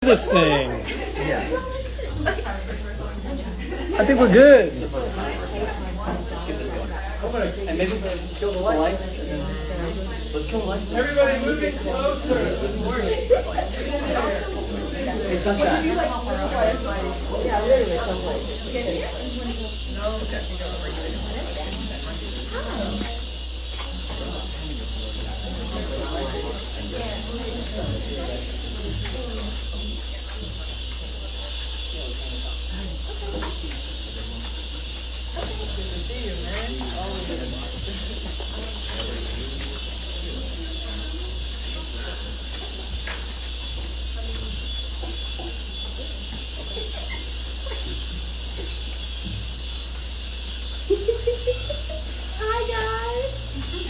This thing. Yeah. I think we're good. Let's get this going. And maybe kill the lights. And then let's kill the lights. Everybody move it closer. Hey, Sunshine. Hi guys.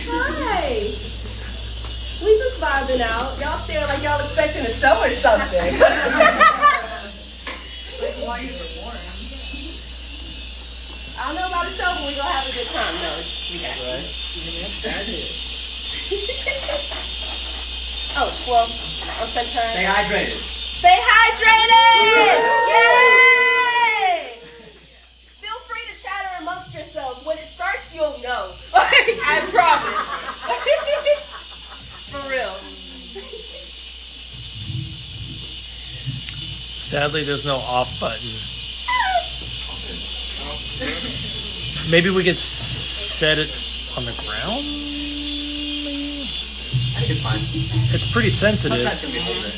Hi. We just vibing out. Y'all staring like y'all expecting a show or something. Why you were born? I don't know about a show, but we gonna have a good time. No, we got you. Oh, well, on Sunshine. Stay hydrated. Stay hydrated! Yay! Feel free to chatter amongst yourselves. When it starts, you'll know. I promise. For real. Sadly, there's no off button. Maybe we could set it on the ground? Maybe? I think it's fine. It's pretty sensitive. Sometimes it's gonna be a little bit.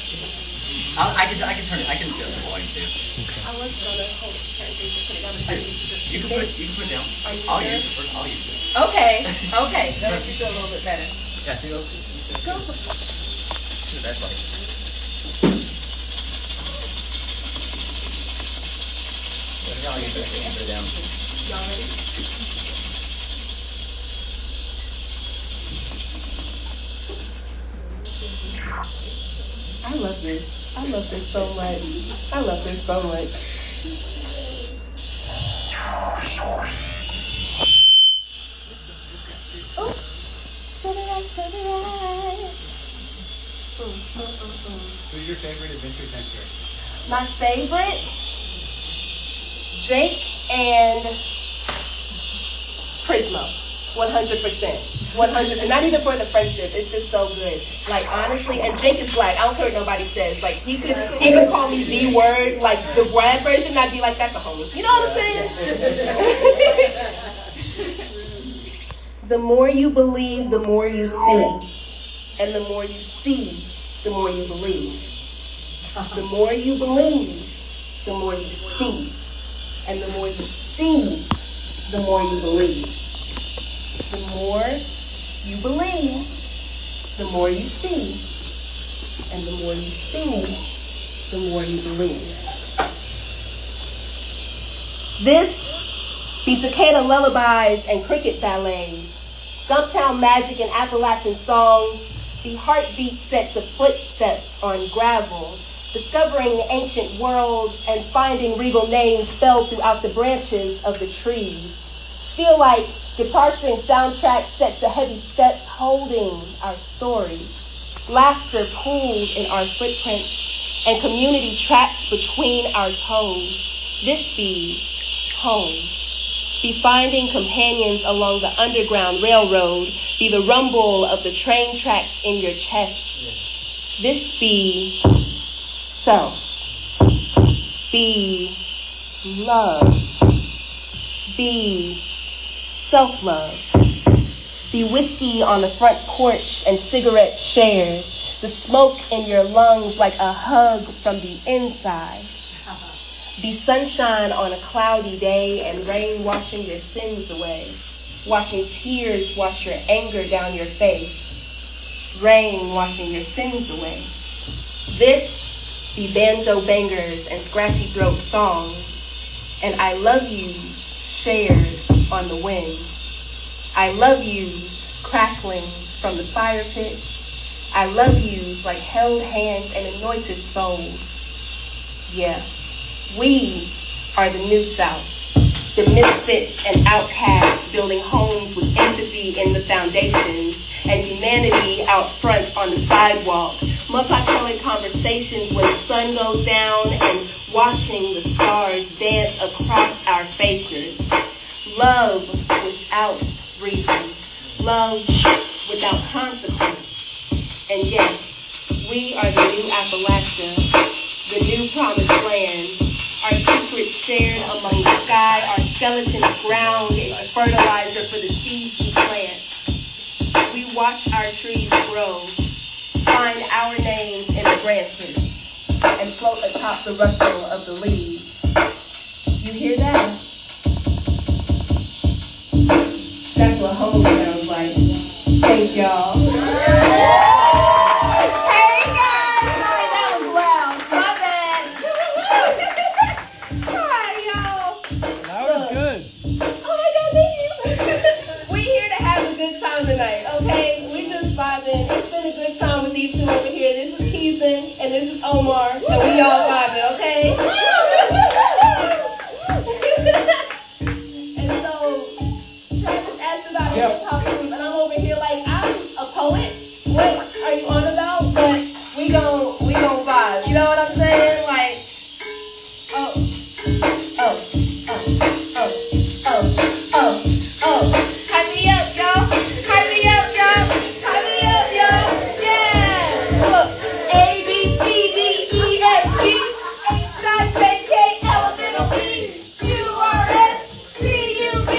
I can turn it. I can adjust the volume too. Okay. I was gonna hold it and put it down. You can put it down. I'll use it first. I'll use it. Okay. That makes you feel a little bit better. Yeah, see those? That's like. I'll use it. Put it down. Y'all ready? I love this. I love this so much. I love this so much. Oh, set it right. Who's your favorite adventure adventure? My favorite, Jake and Prismo. 100%. 100%. Not even for the friendship. It's just so good. Like, honestly, and Jake is like, I don't care what nobody says. Like, he could call me the word, like the Brad version, and I'd be like, that's a homie. You know what I'm saying? The more you believe, the more you see. And the more you see, the more you believe. The more you believe, the more you see. And the more you see, the more you believe. The more you believe, the more you see. And the more you see, the more you believe. This be cicada lullabies and cricket ballets, Stumptown magic and Appalachian songs, be heartbeat sets of footsteps on gravel, discovering ancient worlds and finding regal names spelled throughout the branches of the trees. Feel like guitar string soundtracks set to heavy steps holding our stories. Laughter pooled in our footprints and community tracks between our toes. This be home. Be finding companions along the Underground Railroad. Be the rumble of the train tracks in your chest. This be self. Be love. Be self-love. Be whiskey on the front porch and cigarettes shared. The smoke in your lungs like a hug from the inside. Be sunshine on a cloudy day and rain washing your sins away. Watching tears wash your anger down your face. Rain washing your sins away. This be banjo bangers and scratchy throat songs. And I love yous shared on the wind. I love yous crackling from the fire pit. I love yous like held hands and anointed souls. Yeah, we are the New South, the misfits and outcasts building homes with empathy in the foundations and humanity out front on the sidewalk, multicolored conversations when the sun goes down and watching the stars dance across our faces. Love without reason. Love without consequence. And yes, we are the new Appalachia, the new promised land. Our secrets shared among the sky, our skeletons ground into fertilizer for the seeds we plant. We watch our trees grow, find our names in the branches, and float atop the rustle of the leaves. You hear that? That's what home sounds like. Thank y'all. Hey guys! Sorry, that was loud. My bad. Alright, y'all. That was good. Oh my God, thank you. We here to have a good time tonight, okay? We just vibing. It's been a good time with these two over here. This is Kiezen and this is Omar, and we all vibing, okay? And so, Travis asked about hip hop group, and I'm over here like, I'm a poet. What are you on about? But we gon' vibe. You know what I'm saying? Like, oh. Hype me up, y'all. Hype me up, y'all. Hype me up, y'all. Yeah. Look, A, B, C, D, E, F, G, H, I, J, K, L, M, N, O, P, Q, R, S, T, U, V,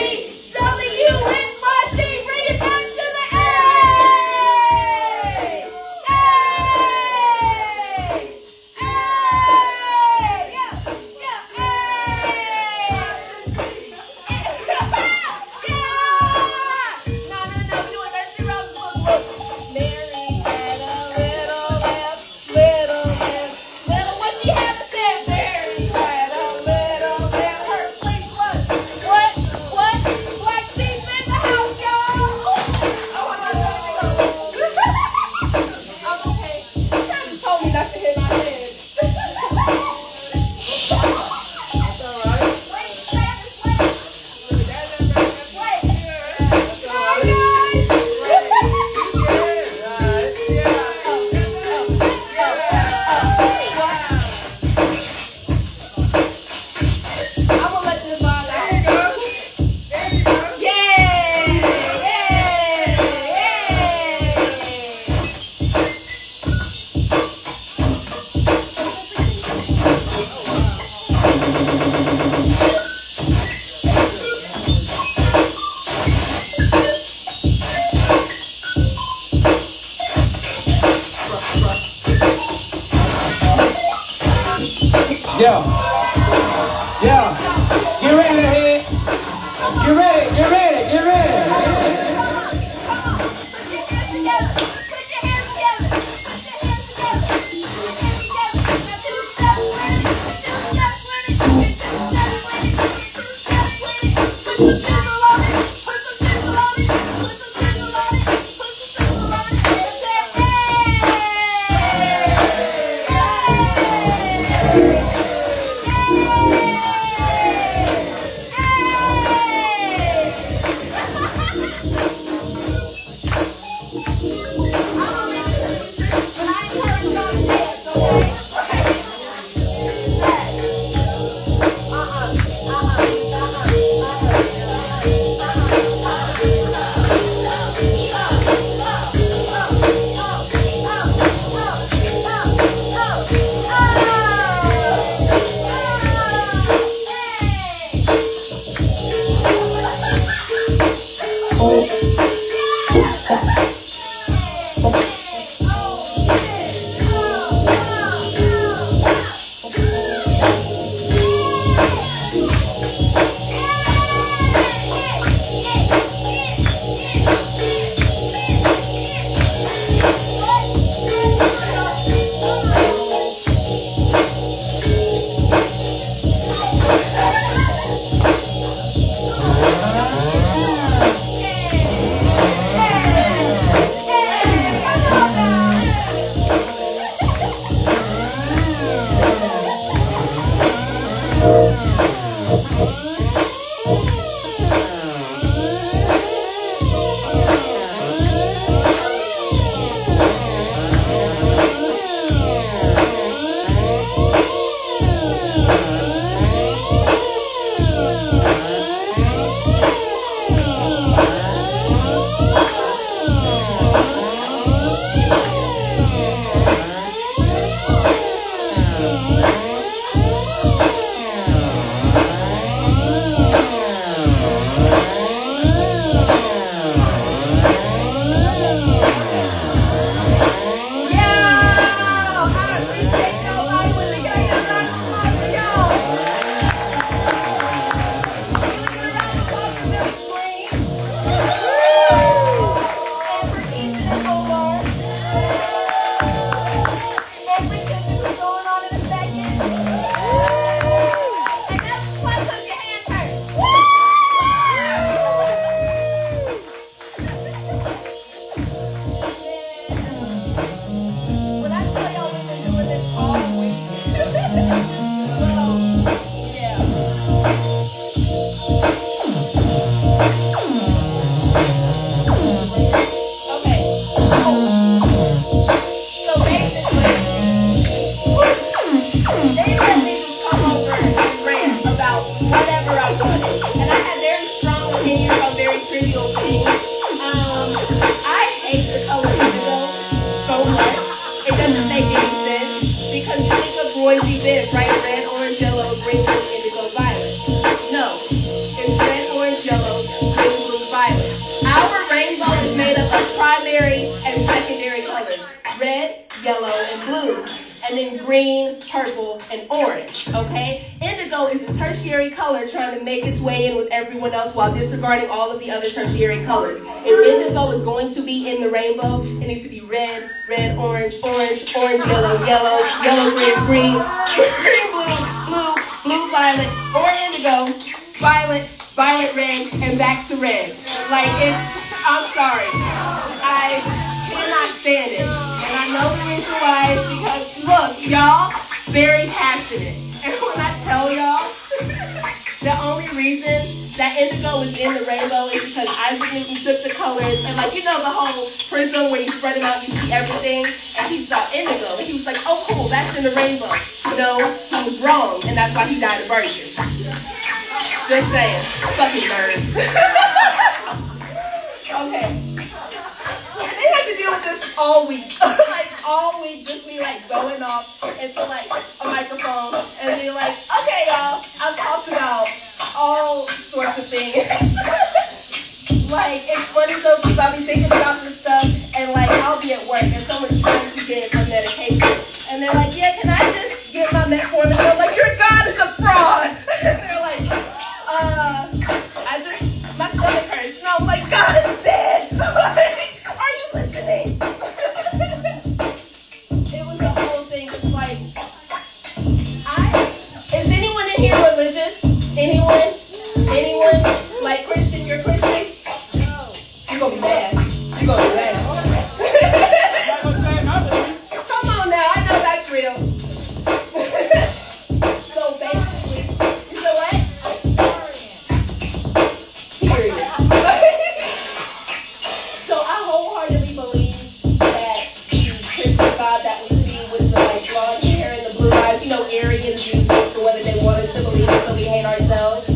W, X, Y, Z. Bring it back to the A. A. Yeah. Yeah. Get ready, head. Get ready. While disregarding all of the other tertiary colors. If indigo is going to be in the rainbow, it needs to be red, red, orange, orange, orange, yellow, yellow, yellow, green, green, green, blue, blue, blue, violet, or indigo, violet, violet, red, and back to red. Like I'm sorry. I cannot stand it. And I know the reason why is because, look, y'all, very passionate. And when I tell y'all, the only reason that indigo is in the rainbow is because Isaac Newton took the colors and, like, you know, the whole prism where you spread them out, you see everything, and he saw indigo, and he was like, oh, cool, that's in the rainbow. No, he was wrong, and that's why he died a virgin. Just saying. Fucking nerd. Okay. They had to deal with this all week. Like, all week, just be, like, going off into, like, a microphone and be like, okay, y'all, I've talked about all sorts of things. Like, it's funny though, because I'll be thinking about this stuff, and like, I'll be at work, and someone's trying to get a medication, and they're like, yeah, can I just get my metformin? And I'm like, your God is a fraud! And they're like, my stomach hurts. And I'm like, God is dead! Are you listening? It was a whole thing. It's like, is anyone in here religious? Anyone? Anyone? Like Christian? You're Christian? No. You're gonna be mad. You're gonna be mad. Come on now, I know that's real. So basically, you know what? Period. So I wholeheartedly believe that the Christian God that we see with the like blonde hair and the blue eyes, you know, Aryans use this for whether they want us to believe it, so we hate ourselves,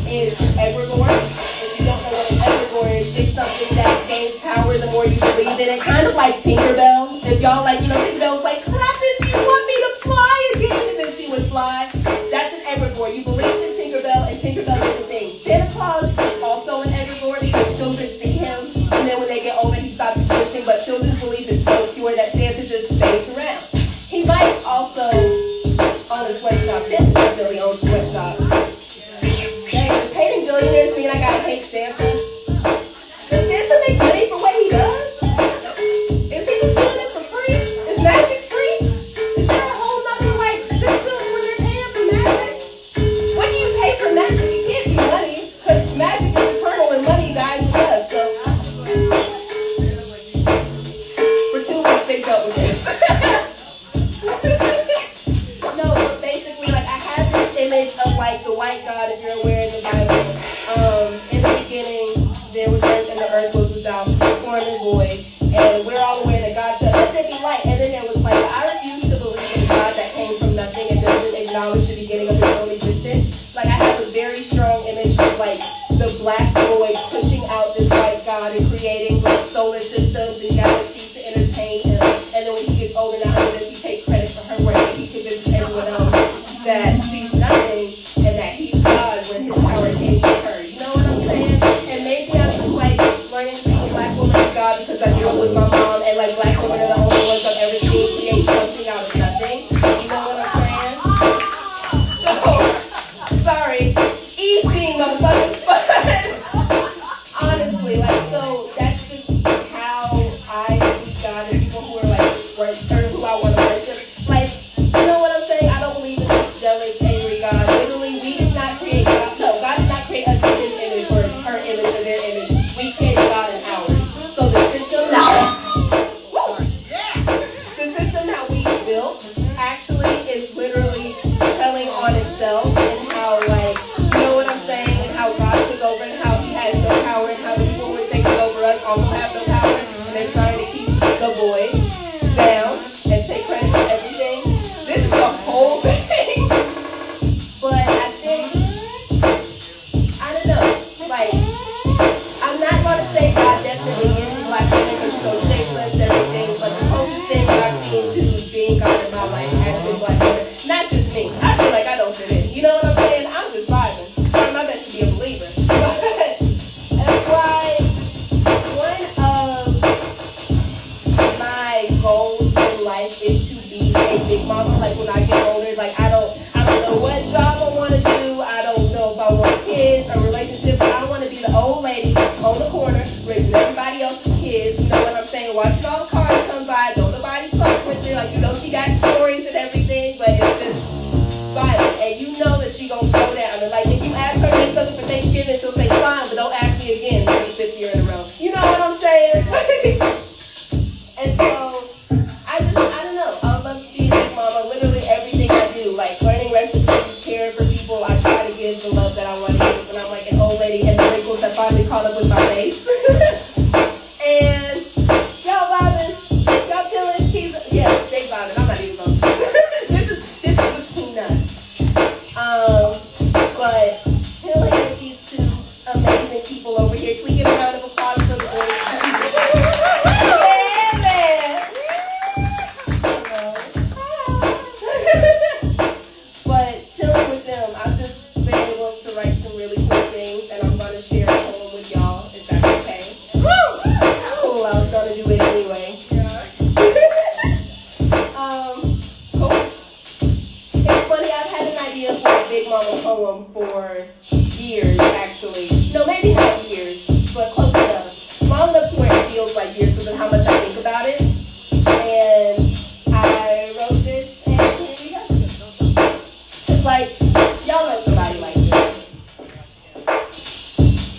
is egregore. If you don't know what an egregore is, it's something that gains power the more you believe in it. Kind of like Tinkerbell. If y'all like, you know, Tinkerbell was like, clap it, do you want me to fly again? And then she would fly. That's an egregore. You believed in Tinkerbell, and Tinkerbell did the thing. Santa Claus is also an egregore because children see him, and then when they get older, he stops existing. But children's belief is so pure that Santa just stays around. He might also own a sweatshop. Santa doesn't really own sweatshops. Dang, does hating billionaires mean I gotta hate Santa? Does Santa make money for what he does? Is he just doing this for free? Is magic free? Is there a whole nother like system where they're paying for magic? When do you pay for magic? It can't be money, because magic is eternal and money dies with us. So for 2 weeks they dealt with this. No, but basically, like, I have this image of like the white God, if you're aware in the Bible. In the beginning, there was earth, and the earth was without form and void. And we're all aware that God said, let there be light. And then there was light. I refuse to believe in a God that came from nothing and doesn't acknowledge the beginning of his own existence. Like, I have a very strong image of like the black void pushing out this white God and creating like solar systems and galaxies to entertain him. And then when he gets older now, does he take credit for her work and he convinces everyone else that she's nothing and that he's God when his power came to her. You know what I'm saying? And maybe I'm just like learning to be a black woman is God because I grew up with my mom, and like black women are the only ones I've ever seen create something out of nothing. You know what I'm saying? So, sorry. Eating, motherfuckers. But honestly, like, so that's just how I see God and people who are like, or who I want to worship. Like, you know what I'm saying? I don't believe in this jealous, angry God. Literally, we did not create God. No, God did not create us in his image or her image or their image. We created God in ours. So the system that we built actually is literally telling on itself and how, like, you know what I'm saying? And how God took over and how he has no power and how the people who are taking over us also have no power. And they're trying to keep the boy down and take credit for everything. This is a whole thing. But I think, I don't know, like, I'm not going to say God definitely is black women because she's so shapeless and everything, but the closest thing that I've seen to being God in my life has been black women. Not just me. I feel like I don't fit in. You know what I'm saying? I'm just vibing. Trying my best to be a believer. But that's why one of my goals in life is to be a big mama. Like when I get older, like I don't know what job I want to do. I don't know if I want kids or relationships. But I want to be the old lady on the corner raising everybody else's kids. You know what I'm saying? Watching all the cars come by. Don't nobody fuck with it. Like, you know, she got stories and everything, but it's just violent. And you know that she gonna go down. And like, if you ask her to make something for Thanksgiving, she'll say fine, but don't ask me again. It's the 5th year in a row. You know what I'm saying? And so I don't know. I would love to be a big mama. Literally everything I do, like learning recipes, caring for people, I try to give the love that I want to give when I'm like an old lady, and the wrinkles that finally caught up with my face. And y'all vibing, y'all chilling, yeah, they vibing. I'm not even going. This is between us. But chilling with these two amazing people over here. Can we give a round of applause for the boys? Yeah, man. Hello. But chilling with them, I've just been able to write some really cool things, and I'm going to share a poem with y'all, if that's okay. Cool, I was going to do it anyway. Cool. It's funny, I've had an idea for a Big Mama poem for years, actually. No, maybe not years, but close enough. Long enough to where it feels like years because of how much I think about it. And I wrote this, and here we go. It's like, y'all know somebody like this.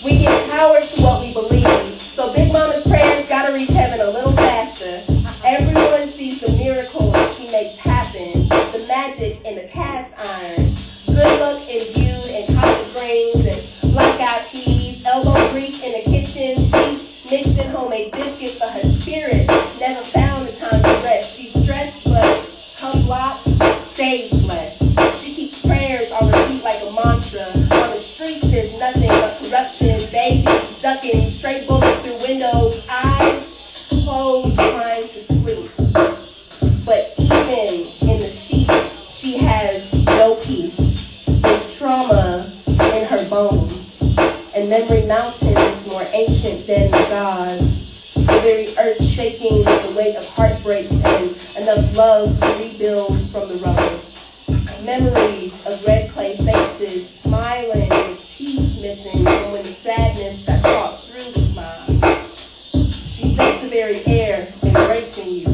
We give power to what we believe. So Big Mama's prayers gotta reach heaven a little faster. Everyone sees the miracles she makes happen. The magic in the cast iron. Good luck imbued in collard greens and black-eyed peas. Elbow grease in the kitchen. She's mixing homemade biscuits for her spirit. Never found the time to rest. She's stressed, but her block stays blessed. She keeps prayers on repeat like a mantra. On the streets, there's nothing but corruption. Babies ducking straight bullets through windows. Eyes closed, trying to sleep. But even in the sheets, she has no peace. There's trauma in her bones. And memory mountains more ancient than the gods. The very earth shaking with the weight of heartbreaks and enough love to rebuild from the rubble. Memories of red clay faces, smiling with teeth missing from when the sadness that fought through the smile. She senses the very air embracing you,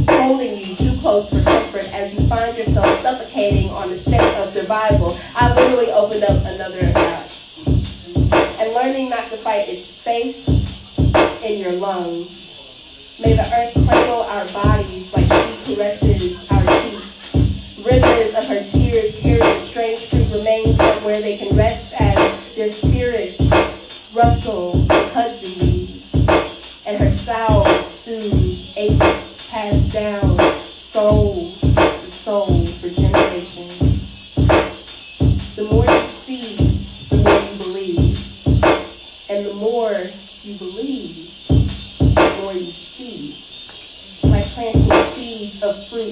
holding you too close for comfort as you find yourself suffocating on the state of survival. I literally opened up another account. And learning not to fight its space in your lungs. May the earth cradle our bodies like she caresses our cheeks. Rivers of her tears carry the strange truth remain somewhere they can rest as their spirits rustle the kudzu leaves. And her sounds soothe aches passed down soul to soul for generations. The more you see, the more you believe. And the more you believe, the more you see. Like planting seeds of fruit